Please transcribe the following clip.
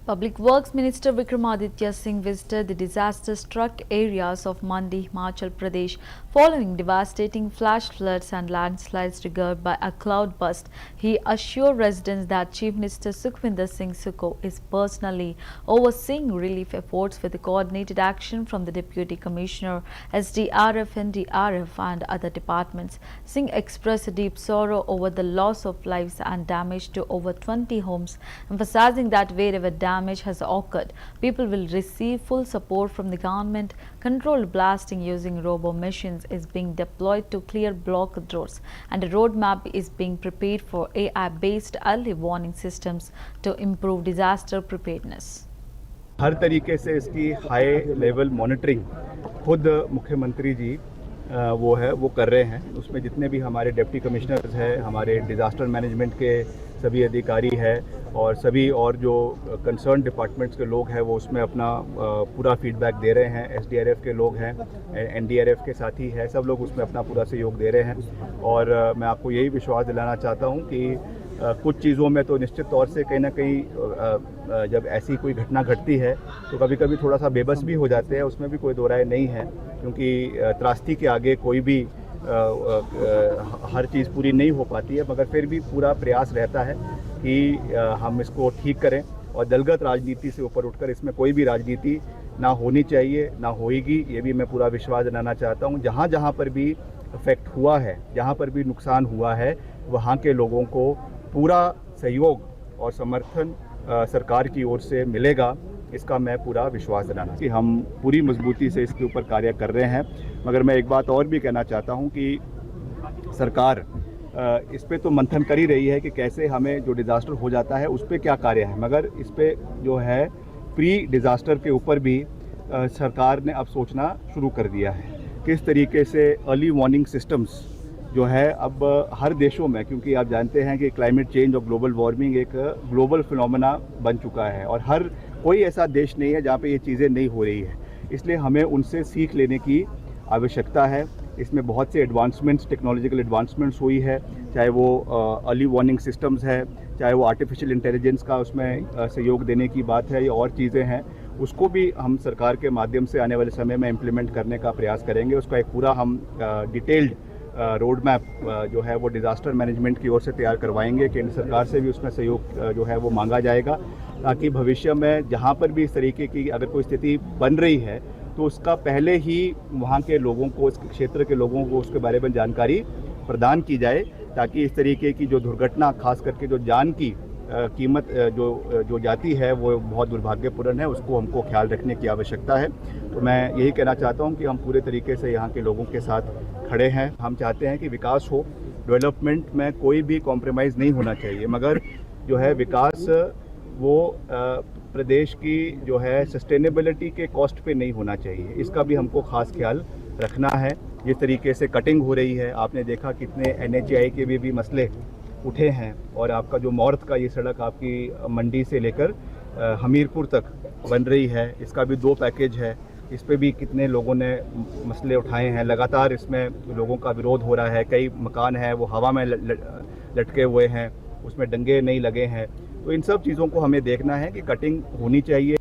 Public Works Minister Vikramaditya Singh visited the disaster-struck areas of Mandi, Himachal Pradesh following devastating flash floods and landslides triggered by a cloud burst. He assured residents that Chief Minister Sukhwinder Singh Sukho is personally overseeing relief efforts with coordinated action from the Deputy Commissioner, SDRF, NDRF and other departments. Singh expressed deep sorrow over the loss of lives and damage to over 20 homes, emphasizing that wherever damage has occurred, people will receive full support from the government. Controlled blasting using robo machines is being deployed to clear blocked roads, and a roadmap is being prepared for AI-based early warning systems to improve disaster preparedness. हर तरीके से इसकी high level monitoring खुद मुख्यमंत्री जी वो कर रहे हैं। उसमें जितने भी हमारे डिप्टी कमिश्नर्स हैं, हमारे डिज़ास्टर मैनेजमेंट के सभी अधिकारी हैं और सभी और जो कंसर्न डिपार्टमेंट्स के लोग हैं वो उसमें अपना पूरा फीडबैक दे रहे हैं। एसडीआरएफ के लोग हैं, एनडीआरएफ के साथी हैं, सब लोग उसमें अपना पूरा सहयोग दे रहे हैं। और मैं आपको यही विश्वास दिलाना चाहता हूँ कि कुछ चीज़ों में तो निश्चित तौर से कहीं ना कहीं जब ऐसी कोई घटना घटती है तो कभी कभी थोड़ा सा बेबस भी हो जाते हैं, उसमें भी कोई दो राय नहीं है, क्योंकि त्रासदी के आगे कोई भी हर चीज़ पूरी नहीं हो पाती है, मगर फिर भी पूरा प्रयास रहता है कि हम इसको ठीक करें और दलगत राजनीति से ऊपर उठकर इसमें कोई भी राजनीति ना होनी चाहिए, ना होएगी, ये भी मैं पूरा विश्वास दिलाना चाहता हूँ। जहाँ जहाँ पर भी इफेक्ट हुआ है, जहाँ पर भी नुकसान हुआ है, वहाँ के लोगों को पूरा सहयोग और समर्थन सरकार की ओर से मिलेगा, इसका मैं पूरा विश्वास दिलाना कि हम पूरी मजबूती से इसके ऊपर कार्य कर रहे हैं। मगर मैं एक बात और भी कहना चाहता हूं कि सरकार इस पे तो मंथन कर ही रही है कि कैसे हमें जो डिज़ास्टर हो जाता है उस पर क्या कार्य है, मगर इस पे जो है प्री डिज़ास्टर के ऊपर भी सरकार ने अब सोचना शुरू कर दिया है। किस तरीके से अर्ली वार्निंग सिस्टम्स जो है अब हर देशों में, क्योंकि आप जानते हैं कि क्लाइमेट चेंज और ग्लोबल वार्मिंग एक ग्लोबल फिनोमेना बन चुका है और हर कोई ऐसा देश नहीं है जहाँ पे ये चीज़ें नहीं हो रही है, इसलिए हमें उनसे सीख लेने की आवश्यकता है। इसमें बहुत से एडवांसमेंट्स, टेक्नोलॉजिकल एडवांसमेंट्स हुई है, चाहे वो अर्ली वार्निंग सिस्टम्स है, चाहे वो आर्टिफिशियल इंटेलिजेंस का उसमें सहयोग देने की बात है या और चीज़ें हैं, उसको भी हम सरकार के माध्यम से आने वाले समय में इम्प्लीमेंट करने का प्रयास करेंगे। उसका एक पूरा हम डिटेल्ड रोड मैप जो है वो डिज़ास्टर मैनेजमेंट की ओर से तैयार करवाएंगे। केंद्र सरकार से भी उसमें सहयोग जो है वो मांगा जाएगा, ताकि भविष्य में जहाँ पर भी इस तरीके की अगर कोई स्थिति बन रही है तो उसका पहले ही वहाँ के लोगों को, उस क्षेत्र के लोगों को उसके बारे में जानकारी प्रदान की जाए, ताकि इस तरीके की जो दुर्घटना, खास करके जो जान की कीमत जो जाती है वो बहुत दुर्भाग्यपूर्ण है, उसको हमको ख्याल रखने की आवश्यकता है। तो मैं यही कहना चाहता हूँ कि हम पूरे तरीके से यहाँ के लोगों के साथ खड़े हैं। हम चाहते हैं कि विकास हो, डेवलपमेंट में कोई भी कॉम्प्रोमाइज़ नहीं होना चाहिए, मगर जो है विकास वो प्रदेश की जो है सस्टेनेबिलिटी के कॉस्ट पे नहीं होना चाहिए, इसका भी हमको खास ख्याल रखना है। जिस तरीके से कटिंग हो रही है, आपने देखा कितने NHAI के भी मसले उठे हैं, और आपका जो मौर्थ का ये सड़क आपकी मंडी से लेकर हमीरपुर तक बन रही है, इसका भी 2 पैकेज है, इस पे भी कितने लोगों ने मसले उठाए हैं। लगातार इसमें लोगों का विरोध हो रहा है, कई मकान हैं वो हवा में लटके हुए हैं, उसमें डंगे नहीं लगे हैं। तो इन सब चीज़ों को हमें देखना है कि कटिंग होनी चाहिए।